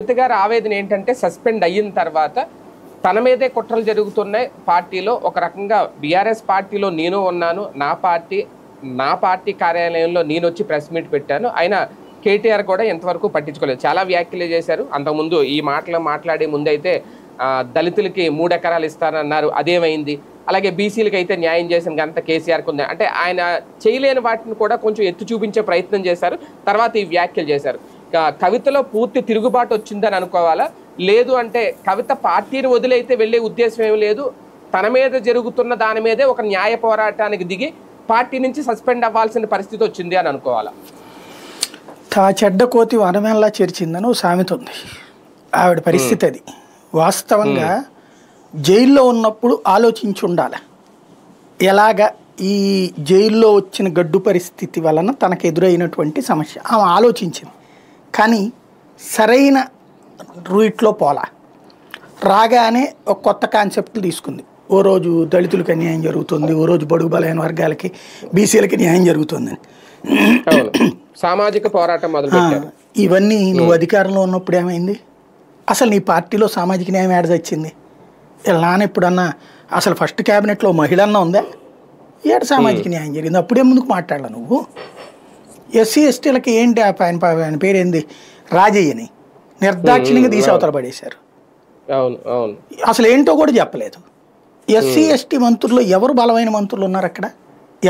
కవిత గారి ఆవేదన ఏంటంటే సస్పెండ్ అయిన తర్వాత తన మీదే కుట్రలు జరుగుతున్నాయి పార్టీలో. ఒక రకంగా బీఆర్ఎస్ పార్టీలో నేను ఉన్నాను, నా పార్టీ కార్యాలయంలో నేను వచ్చి ప్రెస్ మీట్ పెట్టాను, అయినా కేటీఆర్ కూడా ఎంతవరకు పట్టించుకోలేదు. చాలా వ్యాఖ్యలు చేశారు. అంతకుముందు ఈ మాటలు మాట్లాడే ముందైతే దళితులకి 3 ఎకరాలు ఇస్తానన్నారు, అదేమైంది? అలాగే బీసీలకి అయితే న్యాయం చేసిన గంత కేసీఆర్కి ఉంది అంటే ఆయన చేయలేని వాటిని కూడా కొంచెం ఎత్తి చూపించే ప్రయత్నం చేశారు. తర్వాత ఈ వ్యాఖ్యలు చేశారు. కవితలో పూర్తి తిరుగుబాటు వచ్చిందని అనుకోవాలా? లేదు అంటే కవిత పార్టీని వదిలైతే వెళ్ళే ఉద్దేశం ఏమి లేదు, తన మీద జరుగుతున్న దాని మీదే ఒక న్యాయ పోరాటానికి దిగి పార్టీ నుంచి సస్పెండ్ అవ్వాల్సిన పరిస్థితి వచ్చింది అని అనుకోవాలా? తా చెడ్డ కోతి వనమేలా చేర్చిందని ఓ సామెత ఉంది. ఆవిడ పరిస్థితి అది. వాస్తవంగా జైల్లో ఉన్నప్పుడు ఆలోచించి ఉండాలి. ఎలాగా ఈ జైల్లో వచ్చిన గడ్డు పరిస్థితి వలన తనకు ఎదురైనటువంటి సమస్య ఆమె ఆలోచించింది. కానీ సరైన రూట్లో పోలా. రాగానే ఒక కొత్త కాన్సెప్ట్లు తీసుకుంది. ఓ రోజు దళితులకి న్యాయం జరుగుతుంది, ఓ రోజు బడుగు బలైన వర్గాలకి బీసీలకి న్యాయం జరుగుతుందని సామాజిక పోరాటం మొదలుపెట్టారు. ఇవన్నీ నువ్వు అధికారంలో ఉన్నప్పుడు ఏమైంది? అసలు నీ పార్టీలో సామాజిక న్యాయం ఏడ తెచ్చింది? ఇలా ఎప్పుడన్నా అసలు ఫస్ట్ క్యాబినెట్లో మహిళన్నా ఉందా? ఏడ సామాజిక న్యాయం జరిగింది? అప్పుడే ముందుకు మాట్లాడాల నువ్వు. ఎస్సీ ఎస్టీలకి ఏంటి ఆయన పేరేంది, రాజయ్యని నిర్దాక్షిణ్యంగా తీసి అవతల పడేశారు. అసలు ఏంటో కూడా చెప్పలేదు. ఎస్సీ ఎస్టీ మంత్రులు ఎవరు బలమైన మంత్రులు ఉన్నారు అక్కడ?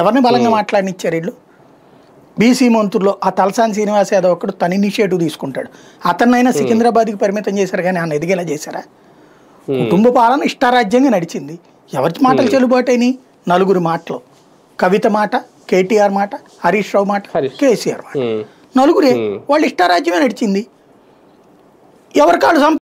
ఎవరిని బలంగా మాట్లాడినిచ్చారు వీళ్ళు? బీసీ మంత్రుల్లో ఆ తలసాని శ్రీనివాస్ యాదవ్ ఒకడు తన ఇనిషియేటివ్ తీసుకుంటాడు. అతన్నైనా సికింద్రాబాద్కి పరిమితం చేశారు కానీ ఆయన ఎదిగేలా చేశారా? కుటుంబ పాలన ఇష్టారాజ్యంగా నడిచింది. ఎవరి మాటలు చెల్లుబాటు అయినాయి? 4 మాటలు. కవిత మాట, కేటీఆర్ మాట, హరీష్ రావు మాట, కేసీఆర్ మాట. 4 వాళ్ళు ఇష్టారాజ్యమే నడిచింది. ఎవరికాళ్ళు